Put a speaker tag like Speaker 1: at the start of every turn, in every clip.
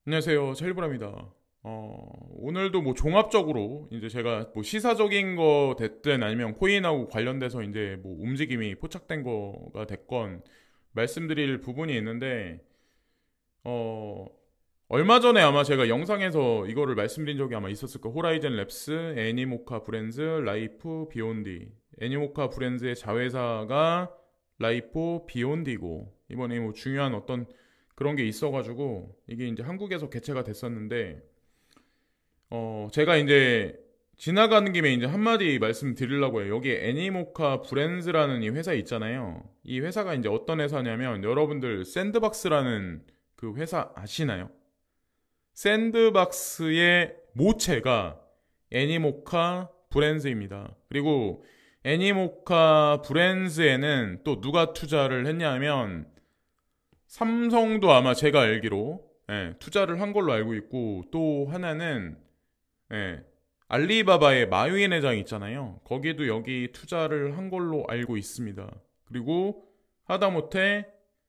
Speaker 1: 안녕하세요. 찰리브라입니다. 오늘도 뭐 종합적으로 이제 제가 뭐 시사적인 거 됐든 아니면 코인하고 관련돼서 이제 뭐 움직임이 포착된 거가 됐건 말씀드릴 부분이 있는데, 어, 얼마 전에 아마 제가 영상에서 이거를 말씀드린 적이 아마 있었을 거예요. 호라이즌 랩스, 애니모카 브랜즈, 라이프, 비욘디. 애니모카 브랜즈의 자회사가 라이프, 비욘디고, 이번에 뭐 중요한 어떤 그런 게 있어가지고 이게 이제 한국에서 개최가 됐었는데, 제가 이제 지나가는 김에 이제 한마디 말씀드리려고 해요. 여기 애니모카 브랜즈라는 이 회사 있잖아요. 이 회사가 이제 어떤 회사냐면, 여러분들 샌드박스라는 그 회사 아시나요? 샌드박스의 모체가 애니모카 브랜즈입니다. 그리고 애니모카 브랜즈에는 또 누가 투자를 했냐면, 삼성도 아마 제가 알기로 투자를 한 걸로 알고 있고, 또 하나는 예, 알리바바의 마윈 회장 있잖아요. 거기도 여기 투자를 한 걸로 알고 있습니다. 그리고 하다못해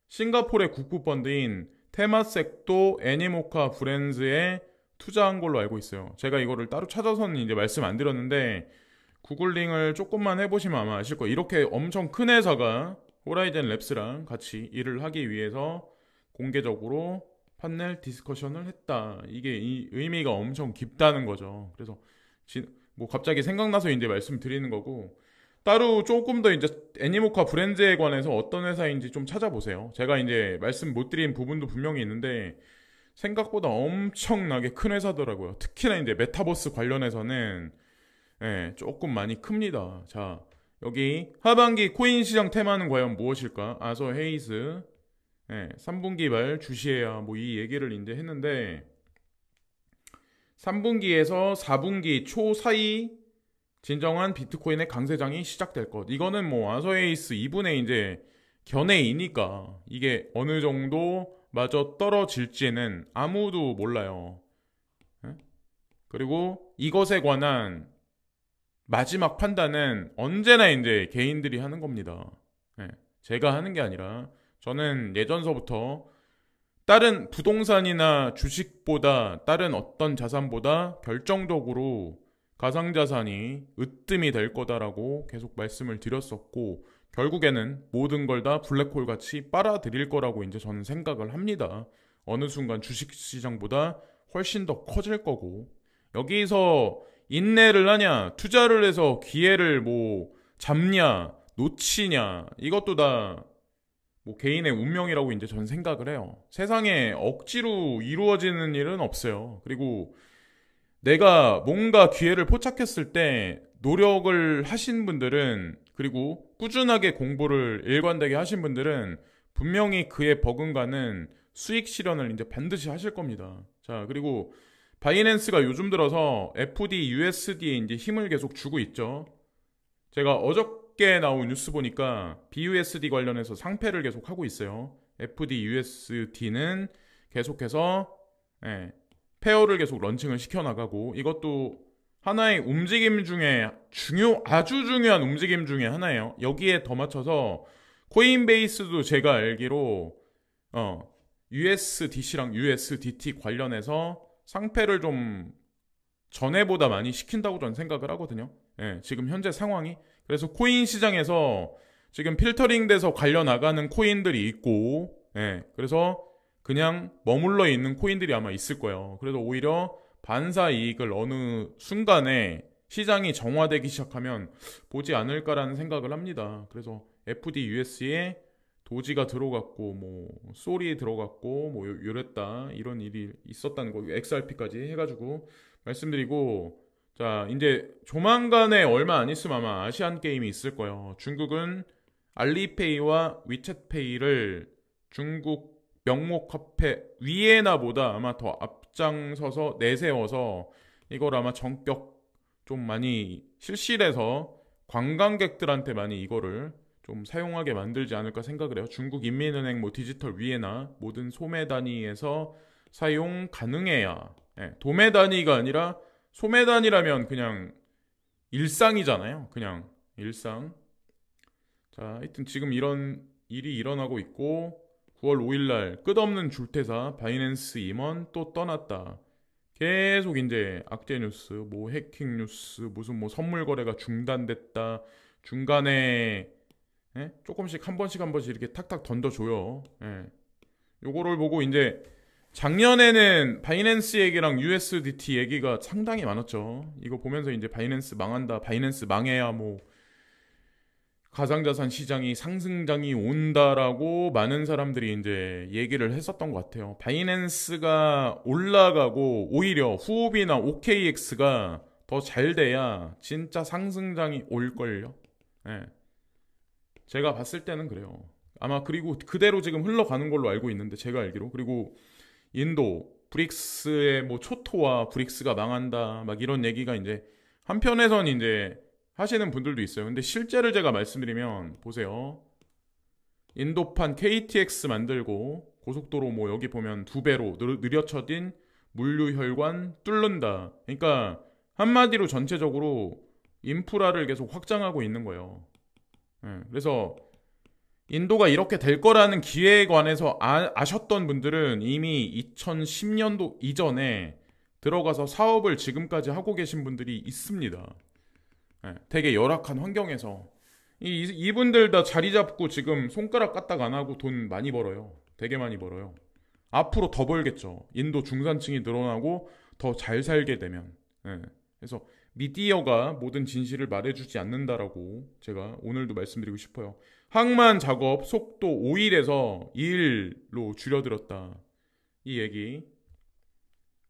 Speaker 1: 싱가포르의 국부펀드인 테마섹도 애니모카 브랜즈에 투자한 걸로 알고 있어요. 제가 이거를 따로 찾아서는 이제 말씀 안 드렸는데, 구글링을 조금만 해보시면 아마 아실 거예요. 이렇게 엄청 큰 회사가 호라이즌 랩스랑 같이 일을 하기 위해서 공개적으로 판넬 디스커션을 했다. 이게 이 의미가 엄청 깊다는 거죠. 그래서 뭐 갑자기 생각나서 이제 말씀드리는 거고, 따로 조금 더 이제 애니모카 브랜드에 관해서 어떤 회사인지 좀 찾아보세요. 제가 이제 말씀 못 드린 부분도 분명히 있는데 생각보다 엄청나게 큰 회사더라고요. 특히나 이제 메타버스 관련해서는 조금 많이 큽니다. 자, 여기 하반기 코인 시장 테마는 과연 무엇일까? 아서 헤이스 3분기 말 주시해야 뭐 이 얘기를 이제 했는데, 3분기에서 4분기 초 사이 진정한 비트코인의 강세장이 시작될 것. 이거는 뭐 아서헤이스 이분의 이제 견해이니까 이게 어느 정도 마저 떨어질지는 아무도 몰라요. 예? 그리고 이것에 관한 마지막 판단은 언제나 이제 개인들이 하는 겁니다. 제가 하는 게 아니라, 저는 예전서부터 다른 부동산이나 주식보다 다른 어떤 자산보다 결정적으로 가상자산이 으뜸이 될 거다라고 계속 말씀을 드렸었고, 결국에는 모든 걸 다 블랙홀 같이 빨아들일 거라고 이제 저는 생각을 합니다. 어느 순간 주식시장보다 훨씬 더 커질 거고, 여기서 인내를 하냐, 투자를 해서 기회를 뭐 잡냐, 놓치냐, 이것도 다 뭐 개인의 운명이라고 이제 저는 생각을 해요. 세상에 억지로 이루어지는 일은 없어요. 그리고 내가 뭔가 기회를 포착했을 때 노력을 하신 분들은, 그리고 꾸준하게 공부를 일관되게 하신 분들은 분명히 그에 버금가는 수익 실현을 이제 반드시 하실 겁니다. 자, 그리고 바이낸스가 요즘 들어서 FD, USD에 이제 힘을 계속 주고 있죠. 제가 어저께 나온 뉴스 보니까 BUSD 관련해서 상패를 계속 하고 있어요. FD, USD는 계속해서 페어를 계속 런칭을 시켜나가고, 이것도 하나의 움직임 중에 아주 중요한 움직임 중에 하나예요. 여기에 더 맞춰서 코인베이스도 제가 알기로 USDC랑 USDT 관련해서 상패를 좀 전에보다 많이 시킨다고 저는 생각을 하거든요. 지금 현재 상황이. 그래서 코인 시장에서 지금 필터링 돼서 관련 나가는 코인들이 있고, 그래서 그냥 머물러 있는 코인들이 아마 있을 거예요. 그래서 오히려 반사 이익을 어느 순간에 시장이 정화되기 시작하면 보지 않을까라는 생각을 합니다. 그래서 FDUS에 도지가 들어갔고, 뭐 솔이 들어갔고, 뭐 요랬다, 이런 일이 있었다는 거, XRP까지 해가지고 말씀드리고, 자, 이제 조만간에 얼마 안 있으면 아마 아시안 게임이 있을 거예요. 중국은 알리페이와 위챗페이를 중국 명목 화폐 위에나보다 아마 더 앞장서서 내세워서 이걸 아마 전격 좀 많이 실시해서 관광객들한테 많이 이거를 좀 사용하게 만들지 않을까 생각을 해요. 중국 인민은행 뭐 디지털 위에나 모든 소매 단위에서 사용 가능해야. 도매 단위가 아니라 소매 단위라면 그냥 일상이잖아요. 그냥 일상. 자, 하여튼 지금 이런 일이 일어나고 있고, 9월 5일날 끝없는 줄퇴사 바이낸스 임원 또 떠났다. 계속 이제 악재 뉴스, 뭐 해킹 뉴스, 무슨 뭐 선물 거래가 중단됐다. 중간에 조금씩 한 번씩 이렇게 탁탁 던져줘요. 요거를 보고 이제 작년에는 바이낸스 얘기랑 USDT 얘기가 상당히 많았죠. 이거 보면서 이제 바이낸스 망한다. 바이낸스 망해야 뭐 가상자산 시장이 상승장이 온다라고 많은 사람들이 이제 얘기를 했었던 것 같아요. 바이낸스가 올라가고 오히려 후오비나 OKX가 더 잘 돼야 진짜 상승장이 올걸요. 제가 봤을 때는 그래요. 아마 그리고 그대로 지금 흘러가는 걸로 알고 있는데 제가 알기로. 그리고 인도 브릭스의 뭐 초토화 브릭스가 망한다 막 이런 얘기가 이제 한편에선 이제 하시는 분들도 있어요. 근데 실제를 제가 말씀드리면 보세요. 인도판 KTX 만들고 고속도로 뭐 여기 보면 2배로 느려쳐진 물류 혈관 뚫는다. 그러니까 한마디로 전체적으로 인프라를 계속 확장하고 있는 거예요. 그래서 인도가 이렇게 될 거라는 기회에 관해서 아셨던 분들은 이미 2010년도 이전에 들어가서 사업을 지금까지 하고 계신 분들이 있습니다. 되게 열악한 환경에서 이분들 다 자리 잡고 지금 손가락 까딱 안 하고 돈 많이 벌어요. 되게 많이 벌어요. 앞으로 더 벌겠죠. 인도 중산층이 늘어나고 더 잘 살게 되면. 그래서 미디어가 모든 진실을 말해주지 않는다라고 제가 오늘도 말씀드리고 싶어요. 항만 작업 속도 5일에서 2일로 줄여들었다. 이 얘기.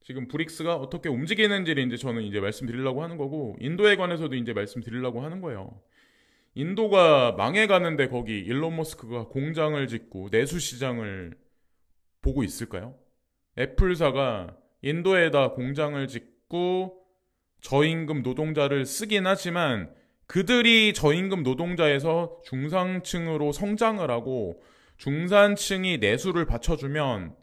Speaker 1: 지금 브릭스가 어떻게 움직이는지를 이제 저는 이제 말씀드리려고 하는 거고, 인도에 관해서도 이제 말씀드리려고 하는 거예요. 인도가 망해가는데 거기 일론 머스크가 공장을 짓고 내수 시장을 보고 있을까요? 애플사가 인도에다 공장을 짓고 저임금 노동자를 쓰긴 하지만 그들이 저임금 노동자에서 중상층으로 성장을 하고 중산층이 내수를 받쳐주면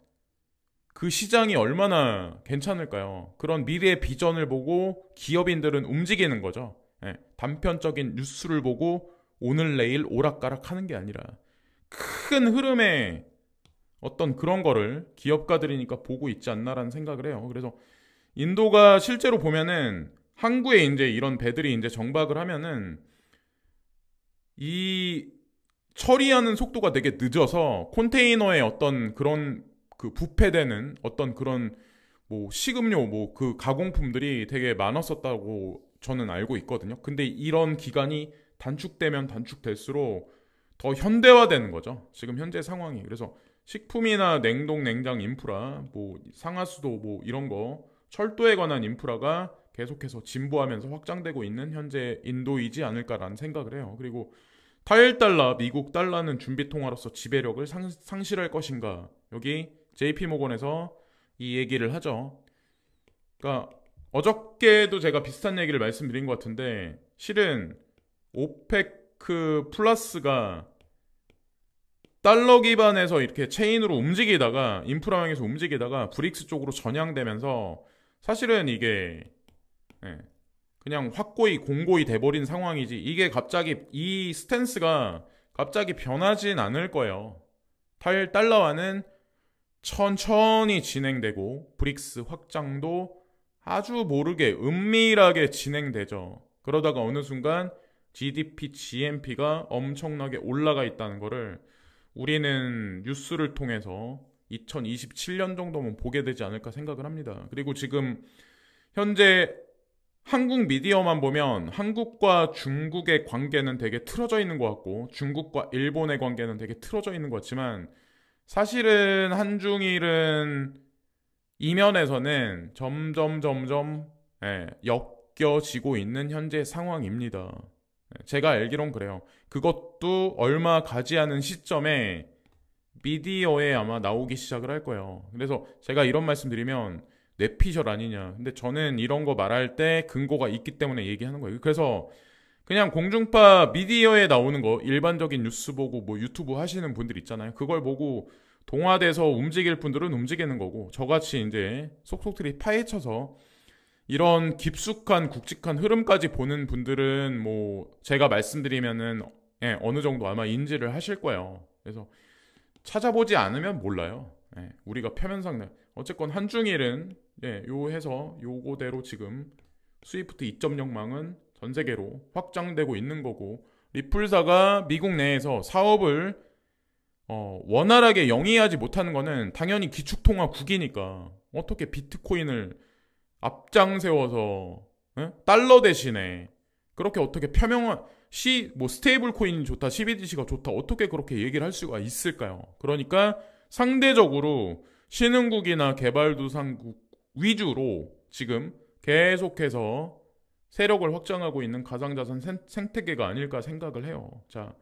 Speaker 1: 그 시장이 얼마나 괜찮을까요? 그런 미래의 비전을 보고 기업인들은 움직이는 거죠. 단편적인 뉴스를 보고 오늘 내일 오락가락 하는 게 아니라 큰 흐름의 어떤 그런 거를 기업가들이니까 보고 있지 않나라는 생각을 해요. 그래서 인도가 실제로 보면은 항구에 이제 이런 배들이 이제 정박을 하면은 이 처리하는 속도가 되게 늦어서 컨테이너에 어떤 그런 그 부패되는 어떤 그런 뭐 식음료 뭐 그 가공품들이 되게 많았었다고 저는 알고 있거든요. 근데 이런 기간이 단축되면 단축될수록 더 현대화되는 거죠. 지금 현재 상황이. 그래서 식품이나 냉동 냉장 인프라, 뭐 상하수도 뭐 이런 거 철도에 관한 인프라가 계속해서 진보하면서 확장되고 있는 현재 인도이지 않을까라는 생각을 해요. 그리고 타일달러, 미국 달러는 준비통화로서 지배력을 상실할 것인가. 여기 JP모건에서 이 얘기를 하죠. 그러니까 어저께도 제가 비슷한 얘기를 말씀드린 것 같은데 실은 오페크 플러스가 달러 기반에서 이렇게 체인으로 움직이다가 인프라망에서 움직이다가 브릭스 쪽으로 전향되면서 사실은 이게 그냥 확고히 공고히 돼버린 상황이지 이게 갑자기 이 스탠스가 갑자기 변하진 않을 거예요. 달러화는 천천히 진행되고 브릭스 확장도 아주 모르게 은밀하게 진행되죠. 그러다가 어느 순간 GDP, GNP가 엄청나게 올라가 있다는 거를 우리는 뉴스를 통해서 2027년 정도면 보게 되지 않을까 생각을 합니다. 그리고 지금 현재 한국 미디어만 보면 한국과 중국의 관계는 되게 틀어져 있는 것 같고 중국과 일본의 관계는 되게 틀어져 있는 것 같지만 사실은 한중일은 이면에서는 점점 엮여지고 있는 현재 상황입니다. 제가 알기론 그래요. 그것도 얼마 가지 않은 시점에 미디어에 아마 나오기 시작을 할 거예요. 그래서 제가 이런 말씀 드리면 뇌피셜 아니냐. 근데 저는 이런 거 말할 때 근거가 있기 때문에 얘기하는 거예요. 그래서 그냥 공중파 미디어에 나오는 거 일반적인 뉴스 보고 뭐 유튜브 하시는 분들 있잖아요. 그걸 보고 동화돼서 움직일 분들은 움직이는 거고 저같이 이제 속속들이 파헤쳐서 이런 깊숙한 굵직한 흐름까지 보는 분들은 뭐 제가 말씀드리면은 어느 정도 아마 인지를 하실 거예요. 그래서 찾아보지 않으면 몰라요. 예, 우리가 표면상 어쨌건 한중일은 요 해서 요거대로 지금 스위프트 2.0망은 전 세계로 확장되고 있는 거고, 리플사가 미국 내에서 사업을 원활하게 영위하지 못하는 거는 당연히 기축통화국이니까 어떻게 비트코인을 앞장 세워서 달러 대신에 그렇게 어떻게 표명한 뭐 스테이블 코인이 좋다, CBDC가 좋다, 어떻게 그렇게 얘기를 할 수가 있을까요? 그러니까 상대적으로 신흥국이나 개발도상국 위주로 지금 계속해서 세력을 확장하고 있는 가상자산 생태계가 아닐까 생각을 해요. 자,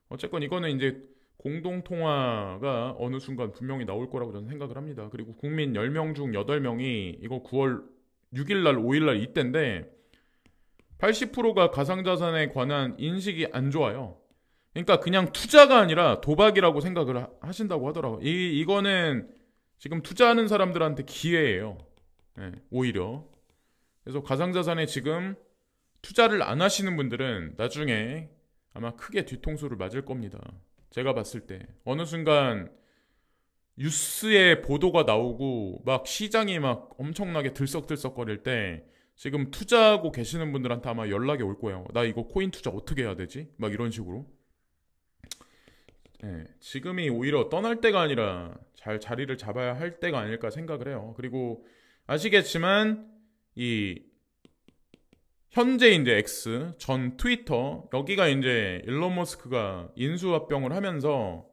Speaker 1: 어쨌건 이거는 이제 공동통화가 어느 순간 분명히 나올 거라고 저는 생각을 합니다. 그리고 국민 10명 중 8명이 이거 9월 6일날 5일날 이때인데 80%가 가상자산에 관한 인식이 안 좋아요. 그러니까 그냥 투자가 아니라 도박이라고 생각을 하신다고 하더라고요. 이거는 지금 투자하는 사람들한테 기회예요. 오히려. 그래서 가상자산에 지금 투자를 안 하시는 분들은 나중에 아마 크게 뒤통수를 맞을 겁니다. 제가 봤을 때 어느 순간 뉴스에 보도가 나오고 막 시장이 막 엄청나게 들썩들썩거릴 때 지금 투자하고 계시는 분들한테 아마 연락이 올 거예요. 나 이거 코인 투자 어떻게 해야 되지? 막 이런 식으로. 지금이 오히려 떠날 때가 아니라 잘 자리를 잡아야 할 때가 아닐까 생각을 해요. 그리고 아시겠지만 이 현재 이제 X 전 트위터 여기가 이제 일론 머스크가 인수합병을 하면서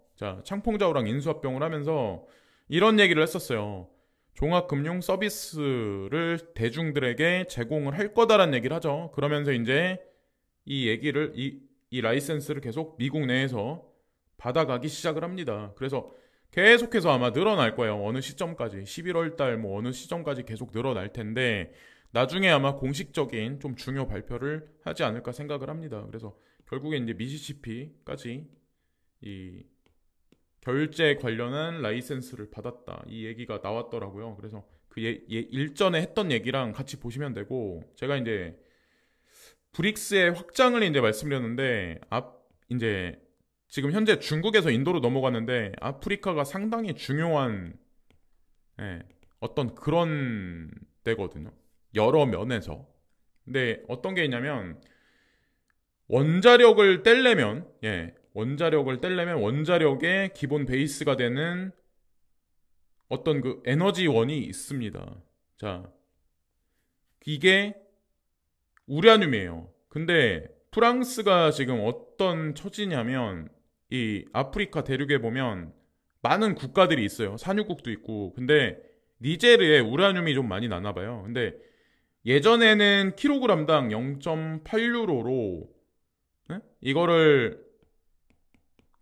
Speaker 1: 창퐁자오랑 인수합병을 하면서 이런 얘기를 했었어요. 종합금융 서비스를 대중들에게 제공을 할 거다라는 얘기를 하죠. 그러면서 이제 이 얘기를 이 라이센스를 계속 미국 내에서 받아가기 시작을 합니다. 그래서 계속해서 아마 늘어날 거예요. 어느 시점까지 11월 달 뭐 어느 시점까지 계속 늘어날 텐데 나중에 아마 공식적인 좀 중요 발표를 하지 않을까 생각을 합니다. 그래서 결국에 이제 미시시피까지 이 결제 관련한 라이센스를 받았다 이 얘기가 나왔더라고요. 그래서 그 일전에 했던 얘기랑 같이 보시면 되고, 제가 이제 브릭스의 확장을 이제 말씀드렸는데 이제 지금 현재 중국에서 인도로 넘어갔는데 아프리카가 상당히 중요한 어떤 그런 데거든요. 여러 면에서. 근데 어떤 게 있냐면 원자력을 떼려면 원자력의 기본 베이스가 되는 어떤 그 에너지원이 있습니다. 자, 이게 우라늄이에요. 근데 프랑스가 지금 어떤 처지냐면 이 아프리카 대륙에 보면 많은 국가들이 있어요. 산유국도 있고. 근데 니제르에 우라늄이 좀 많이 나나 봐요. 근데 예전에는 킬로그램당 0.8유로로 이거를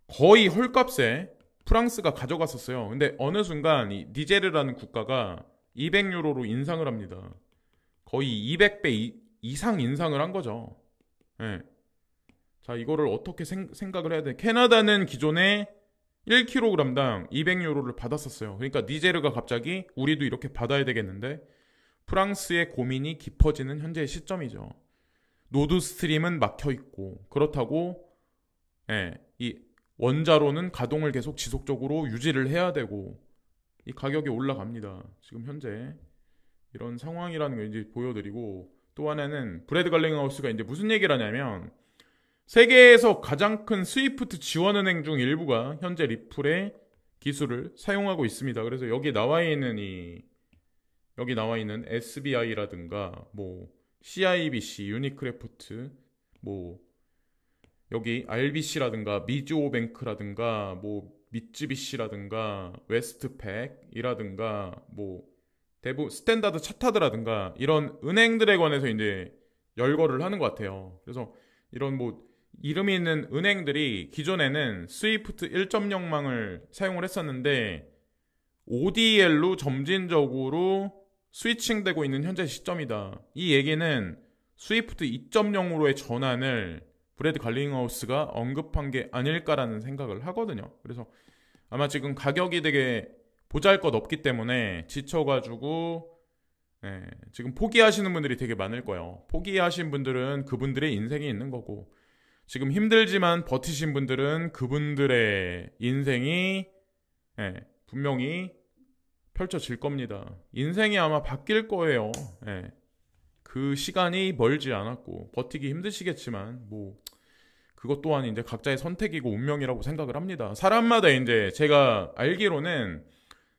Speaker 1: 거의 헐값에 프랑스가 가져갔었어요. 근데 어느 순간 이 니제르라는 국가가 200유로로 인상을 합니다. 거의 200배 이상 인상을 한 거죠. 자, 이거를 어떻게 생각을 해야 돼? 캐나다는 기존에 1kg당 200유로를 받았었어요. 그러니까 니제르가 갑자기 우리도 이렇게 받아야 되겠는데 프랑스의 고민이 깊어지는 현재의 시점이죠. 노드스트림은 막혀있고 그렇다고 이 원자로는 가동을 계속 지속적으로 유지를 해야 되고 이 가격이 올라갑니다. 지금 현재 이런 상황이라는 걸 이제 보여드리고, 또 하나는 브래드 갈링하우스가 이제 무슨 얘기를 하냐면 세계에서 가장 큰 스위프트 지원은행 중 일부가 현재 리플의 기술을 사용하고 있습니다. 그래서 여기 나와 있는 SBI라든가 뭐 CIBC, 유니크래프트, 뭐 여기 RBC라든가 미즈오뱅크라든가 뭐 미쯔비시라든가 웨스트팩이라든가 뭐 대부분 스탠다드 차타드라든가 이런 은행들에 관해서 이제 열거를 하는 것 같아요. 그래서 이런 뭐 이름이 있는 은행들이 기존에는 스위프트 1.0망을 사용을 했었는데 ODL로 점진적으로 스위칭되고 있는 현재 시점이다. 이 얘기는 스위프트 2.0으로의 전환을 브래드 갈링하우스가 언급한 게 아닐까라는 생각을 하거든요. 그래서 아마 지금 가격이 되게 보잘것없기 때문에 지쳐가지고 지금 포기하시는 분들이 되게 많을 거예요. 포기하신 분들은 그분들의 인생이 있는 거고, 지금 힘들지만 버티신 분들은 그분들의 인생이 예, 분명히 펼쳐질 겁니다. 인생이 아마 바뀔 거예요. 예. 그 시간이 멀지 않았고 버티기 힘드시겠지만 뭐 그것 또한 이제 각자의 선택이고 운명이라고 생각을 합니다. 사람마다 이제 제가 알기로는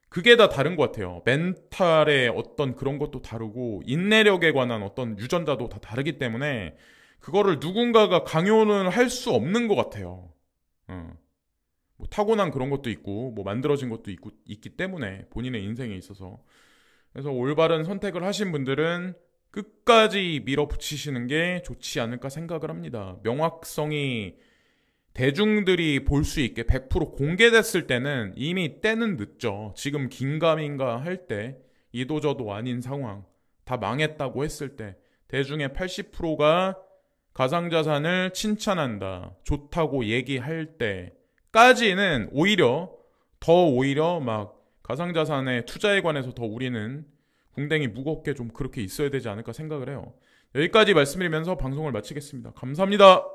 Speaker 1: 그게 다 다른 것 같아요. 멘탈의 어떤 그런 것도 다르고 인내력에 관한 어떤 유전자도 다 다르기 때문에 그거를 누군가가 강요는 할 수 없는 것 같아요. 뭐 타고난 그런 것도 있고 뭐 만들어진 것도 있기 때문에 본인의 인생에 있어서 그래서 올바른 선택을 하신 분들은 끝까지 밀어붙이시는 게 좋지 않을까 생각을 합니다. 명확성이 대중들이 볼 수 있게 100% 공개됐을 때는 이미 때는 늦죠. 지금 긴가민가 할 때 이도저도 아닌 상황 다 망했다고 했을 때 대중의 80%가 가상자산을 칭찬한다 좋다고 얘기할 때까지는 오히려 막 가상자산의 투자에 관해서 더 우리는 궁뎅이 무겁게 좀 그렇게 있어야 되지 않을까 생각을 해요. 여기까지 말씀드리면서 방송을 마치겠습니다. 감사합니다.